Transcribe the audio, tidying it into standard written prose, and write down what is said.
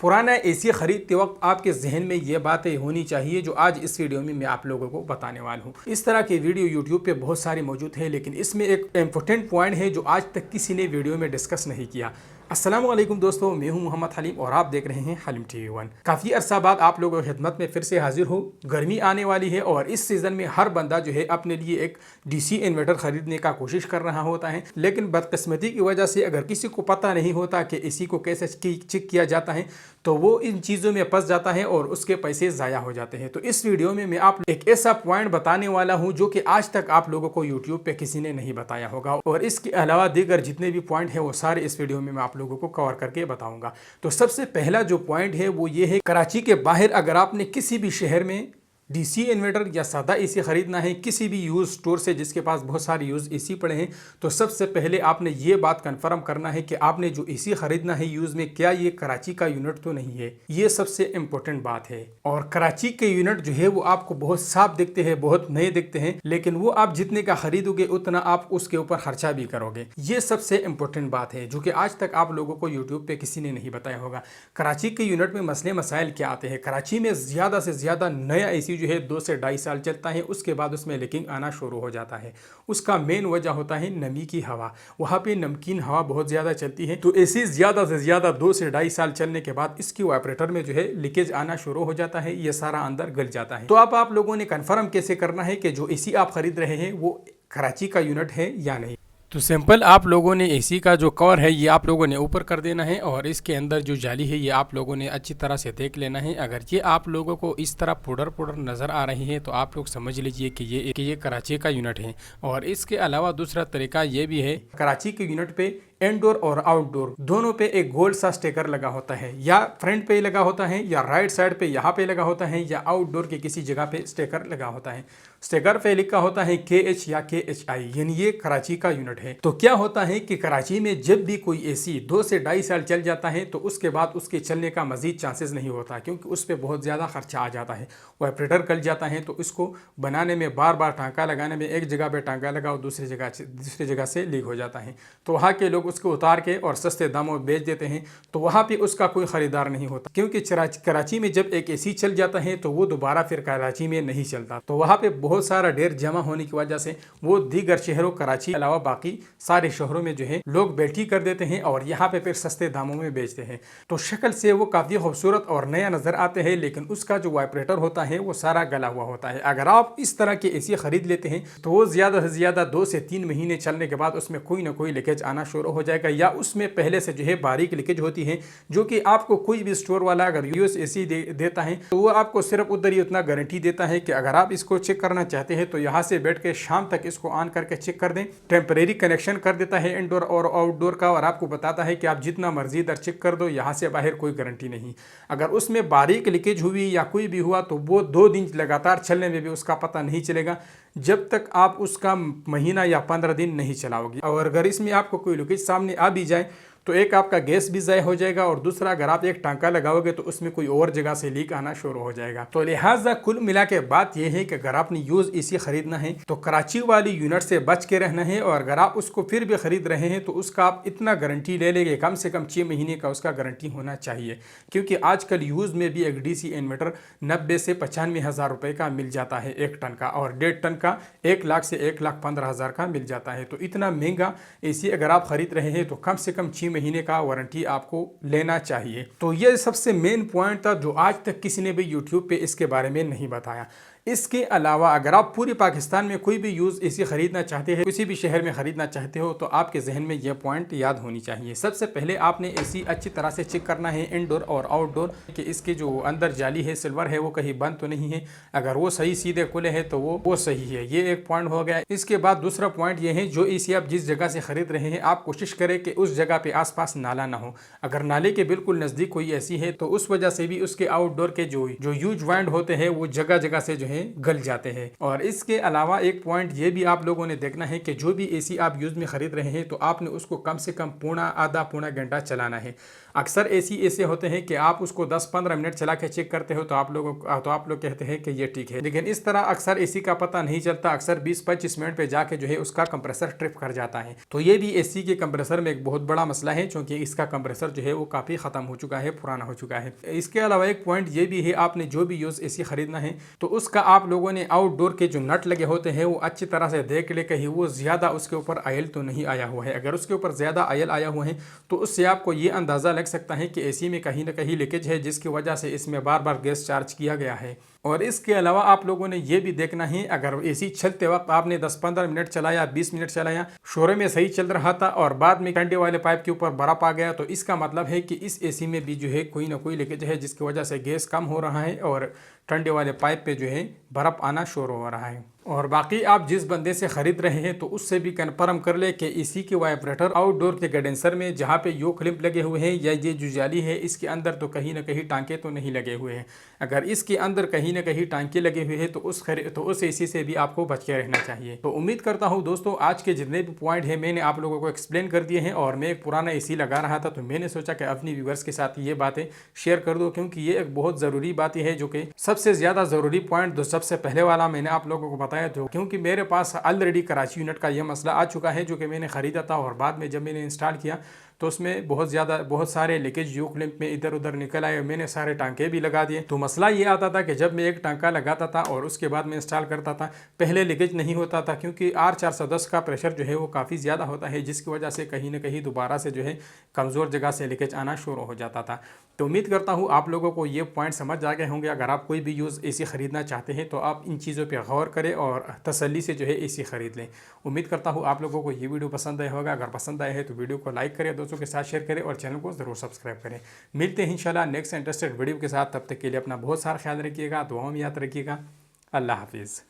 पुराना एसी खरीदते वक्त आपके जहन में ये बातें होनी चाहिए जो आज इस वीडियो में मैं आप लोगों को बताने वाला हूँ। इस तरह के वीडियो यूट्यूब पे बहुत सारे मौजूद हैं, लेकिन इसमें एक इम्पोर्टेंट पॉइंट है जो आज तक किसी ने वीडियो में डिस्कस नहीं किया। अस्सलाम वालेकुम दोस्तों, मैं हूं मोहम्मद हलीम और आप देख रहे हैं हलीम टीवी 1। काफ़ी अरसा बाद आप लोगों की खिदमत में फिर से हाजिर हूं। गर्मी आने वाली है और इस सीज़न में हर बंदा जो है अपने लिए एक डीसी इन्वर्टर ख़रीदने का कोशिश कर रहा होता है, लेकिन बदकिस्मती की वजह से अगर किसी को पता नहीं होता कि एसी को कैसे चेक किया जाता है तो वो इन चीज़ों में फंस जाता है और उसके पैसे ज़ाया हो जाते हैं। तो इस वीडियो में मैं आप एक ऐसा पॉइंट बताने वाला हूं जो कि आज तक आप लोगों को यूट्यूब पे किसी ने नहीं बताया होगा, और इसके अलावा दीगर जितने भी पॉइंट हैं वो सारे इस वीडियो में मैं आप लोगों को कवर करके बताऊंगा। तो सबसे पहला जो पॉइंट है वो ये है, कराची के बाहर अगर आपने किसी भी शहर में डीसी इन्वर्टर या सादा एसी खरीदना है किसी भी यूज़ स्टोर से जिसके पास बहुत सारे यूज़ एसी पड़े हैं, तो सबसे पहले आपने ये बात कंफर्म करना है कि आपने जो एसी खरीदना है यूज़ में, क्या ये कराची का यूनिट तो नहीं है। ये सबसे इम्पोर्टेंट बात है। और कराची के यूनिट जो है वो आपको बहुत साफ दिखते हैं, बहुत नए दिखते हैं, लेकिन वो आप जितने का खरीदोगे उतना आप उसके ऊपर खर्चा भी करोगे। ये सबसे इम्पोर्टेंट बात है जो कि आज तक आप लोगों को यूट्यूब पे किसी ने नहीं बताया होगा। कराची के यूनिट में मसले मसाइल क्या आते हैं? कराची में ज़्यादा से ज़्यादा नया एसी जो है 2 से 2.5 साल चलता है, उसके बाद उसमें लीकिंग आना शुरू हो जाता है। उसका मेन वजह होता है नमी की हवा। वहाँ पे नमकीन हवा बहुत ज़्यादा चलती है, तो एसी ज़्यादा से ज़्यादा 2 से 2.5 साल चलने के बाद इसकी वाइब्रेटर में जो है लीकेज आना शुरू हो जाता है, ये सारा अंदर गल जाता है। तो अब आप लोगों ने कन्फर्म कैसे करना है कि जो एसी आप खरीद रहे हैं वो कराची का यूनिट है या नहीं? तो सिंपल, आप लोगों ने एसी का जो कवर है ये आप लोगों ने ऊपर कर देना है और इसके अंदर जो जाली है ये आप लोगों ने अच्छी तरह से देख लेना है। अगर ये आप लोगों को इस तरह पाउडर नज़र आ रही है तो आप लोग समझ लीजिए कि ये कराची का यूनिट है। और इसके अलावा दूसरा तरीका ये भी है, कराची के यूनिट पे इंडोर और आउटडोर दोनों पे एक गोल्ड सा स्टिकर लगा होता है, या फ्रंट पे लगा होता है या राइट साइड पे यहाँ पे लगा होता है, या आउटडोर के किसी जगह पे स्टिकर लगा होता है। स्टिकर पे लिखा होता है KH या KHI, यानी ये कराची का यूनिट है। तो क्या होता है कि कराची में जब भी कोई एसी 2 से 2.5 साल चल जाता है तो उसके बाद उसके चलने का मजीद चांसेस नहीं होता, क्योंकि उस पर बहुत ज़्यादा खर्चा आ जाता है। वाइब्रेटर गल जाता है, तो इसको बनाने में बार बार टांका लगाने में, एक जगह पे टांका लगाओ दूसरी जगह से लीक हो जाता है, तो वहाँ के लोग उसको उतार के और सस्ते दामों में बेच देते हैं, तो वहाँ पे उसका कोई ख़रीदार नहीं होता। क्योंकि कराची में जब एक एसी चल जाता है तो वो दोबारा फिर कराची में नहीं चलता, तो वहाँ पे बहुत सारा ढेर जमा होने की वजह से वो दीगर शहरों, कराची अलावा बाकी सारे शहरों में जो है लोग बैठी कर देते हैं और यहाँ पे फिर सस्ते दामों में बेचते हैं। तो शक्ल से वो काफ़ी खूबसूरत और नया नज़र आते हैं, लेकिन उसका जो वाइब्रेटर होता है वो सारा गला हुआ होता है। अगर आप इस तरह के एसी खरीद लेते हैं तो वो ज़्यादा से ज़्यादा 2 से 3 महीने चलने के बाद उसमें कोई ना कोई लीकेज आना शुरू हो जाएगा, या उसमें पहले से जो है बारीक लीकेज होती है, जो कि आपको कोई भी स्टोर वाला अगर यूएस एसी देता है तो वो आपको सिर्फ उधर ही उतना गारंटी देता है कि अगर आप इसको चेक करना चाहते हैं तो यहाँ से बैठ के शाम तक इसको ऑन करके चेक कर दें। टेम्परेरी कनेक्शन कर देता है इंडोर और आउटडोर का, और आपको बताता है कि आप जितना मर्जी इधर चेक कर दो, यहाँ से बाहर कोई गारंटी नहीं। अगर उसमें बारीक लीकेज हुई या कोई भी हुआ तो वो 2 दिन लगातार चलने में भी उसका पता नहीं चलेगा, जब तक आप उसका महीना या 15 दिन नहीं चलाओगे। और अगर इसमें आपको कोई लीकेज सामने आ भी जाए तो एक आपका गैस भी ज़ाय हो जाएगा, और दूसरा अगर आप एक टांका लगाओगे तो उसमें कोई और जगह से लीक आना शुरू हो जाएगा। तो लिहाजा कुल मिला के बात यह है कि अगर आपने यूज़ एसी खरीदना है तो कराची वाली यूनिट से बच के रहना है, और अगर आप उसको फिर भी खरीद रहे हैं तो उसका आप इतना गारंटी ले लेंगे, कम से कम 6 महीने का उसका गारंटी होना चाहिए, क्योंकि आजकल यूज़ में भी एक डीसी इन्वर्टर 90 से 95 हज़ार रुपये का मिल जाता है 1 टन का, और 1.5 टन का 1 लाख से 1,15,000 का मिल जाता है। तो इतना महंगा एसी अगर आप खरीद रहे हैं तो कम से कम 6 महीने का वारंटी आपको लेना चाहिए। तो ये सबसे मेन पॉइंट था जो आज तक किसी ने भी यूट्यूब पे इसके बारे में नहीं बताया। इसके अलावा अगर आप पूरे पाकिस्तान में कोई भी यूज़ एसी खरीदना चाहते हैं, किसी भी शहर में ख़रीदना चाहते हो, तो आपके जहन में यह पॉइंट याद होनी चाहिए। सबसे पहले आपने एसी अच्छी तरह से चेक करना है इंडोर और आउटडोर, कि इसके जो अंदर जाली है सिल्वर है वो कहीं बंद तो नहीं है। अगर वो सही सीधे खुले है तो वो सही है। ये एक पॉइंट हो गया। इसके बाद दूसरा पॉइंट ये है, जो एसी आप जिस जगह से ख़रीद रहे हैं आप कोशिश करें कि उस जगह पे आसपास नाला ना हो। अगर नाले के बिल्कुल नज़दीक कोई ऐसी है तो उस वजह से भी उसके आउटडोर के जो यूज ज्वाइंट होते हैं वो जगह जगह से जो है गल जाते हैं। और इसके अलावा एक पॉइंट ये भी आप लोगों ने देखना है कि जो भी एसी आप यूज़ में ख़रीद रहे हैं तो आपने उसको कम से कम आधा पौना घंटा चलाना है। अक्सर एसी ऐसे होते हैं कि आप उसको 10-15 मिनट चला के चेक करते हो तो आप लोग कहते हैं कि ये ठीक है, लेकिन इस तरह अक्सर एसी का पता नहीं चलता। अक्सर 20-25 मिनट पे जाके जो है उसका कंप्रेसर ट्रिप कर जाता है। तो ये भी एसी के कंप्रेसर में एक बहुत बड़ा मसला है, क्योंकि इसका कंप्रेसर जो है वो काफ़ी ख़त्म हो चुका है, पुराना हो चुका है। इसके अलावा एक पॉइंट ये भी है, आपने जो भी यूज़ एसी खरीदना है तो उसका आप लोगों ने आउटडोर के जो नट लगे होते हैं वो अच्छी तरह से देख ले, कहीं वो ज़्यादा उसके ऊपर आयल तो नहीं आया हुआ है। अगर उसके ऊपर ज़्यादा आयल आया हुआ है तो उससे आपको ये अंदाज़ा लग सकता है कि एसी में कहीं ना कहीं लीकेज है, जिसकी वजह से इसमें बार बार गैस चार्ज किया गया है। और इसके अलावा आप लोगों ने ये भी देखना है, अगर एसी चलते वक्त आपने 10-15 मिनट चलाया, 20 मिनट चलाया, शोरे में सही चल रहा था और बाद में ठंडे वाले पाइप के ऊपर बर्फ आ गया, तो इसका मतलब है कि इस एसी में भी जो है कोई ना कोई लीकेज है, जिसकी वजह से गैस कम हो रहा है और ठंडे वाले पाइप पे जो है बर्फ आना शुरू हो रहा है। और बाकी आप जिस बंदे से ख़रीद रहे हैं तो उससे भी कन्फर्म कर ले कि एसी के वाइब्रेटर आउटडोर के कंडेंसर में जहाँ पे यो क्लिप लगे हुए हैं या ये जो जाली है इसके अंदर तो कहीं ना कहीं टांके तो नहीं लगे हुए हैं। अगर इसके अंदर कहीं ना कहीं टांके लगे हुए हैं तो उस एसी से भी आपको बच के रहना चाहिए। तो उम्मीद करता हूँ दोस्तों आज के जितने भी पॉइंट है मैंने आप लोगों को एक्सप्लेन कर दिए हैं। और मैं एक पुराना एसी लगा रहा था तो मैंने सोचा कि अपनी व्यूअर्स के साथ ये बातें शेयर कर दो, क्योंकि ये एक बहुत ज़रूरी बात है, जो कि सबसे ज़्यादा ज़रूरी पॉइंट जो सबसे पहले वाला मैंने आप लोगों को बताया, जो क्योंकि मेरे पास ऑलरेडी कराची यूनिट का यह मसला आ चुका है, जो कि मैंने ख़रीदा था और बाद में जब मैंने इंस्टॉल किया तो उसमें बहुत सारे लीकेज यू क्लिप में इधर उधर निकल आए। मैंने सारे टांके भी लगा दिए। तो मसला ये आता था कि जब मैं एक टांका लगाता था और उसके बाद मैं इंस्टॉल करता था, पहले लीकेज नहीं होता था, क्योंकि R410 का प्रेशर जो है वो काफ़ी ज़्यादा होता है, जिसकी वजह से कहीं ना कहीं दोबारा से जो है कमज़ोर जगह से लीकेज आना शुरू हो जाता था। तो उम्मीद करता हूँ आप लोगों को ये पॉइंट समझ आ गए होंगे। अगर आप कोई भी यूज़ एसी ख़रीदना चाहते हैं तो आप इन चीज़ों पर गौर करें और तसल्ली से जो है एसी ख़रीद लें। उम्मीद करता हूँ आप लोगों को ये वीडियो पसंद आया होगा। अगर पसंद आया है तो वीडियो को लाइक करें, दोस्तों के साथ शेयर करें और चैनल को ज़रूर सब्सक्राइब करें। मिलते हैं इंशाल्लाह नेक्स्ट इंटरेस्टेड वीडियो के साथ। तब तक के लिए अपना बहुत सारा ख्याल रखिएगा, दुआओं में याद रखिएगा। अल्लाह हाफिज़।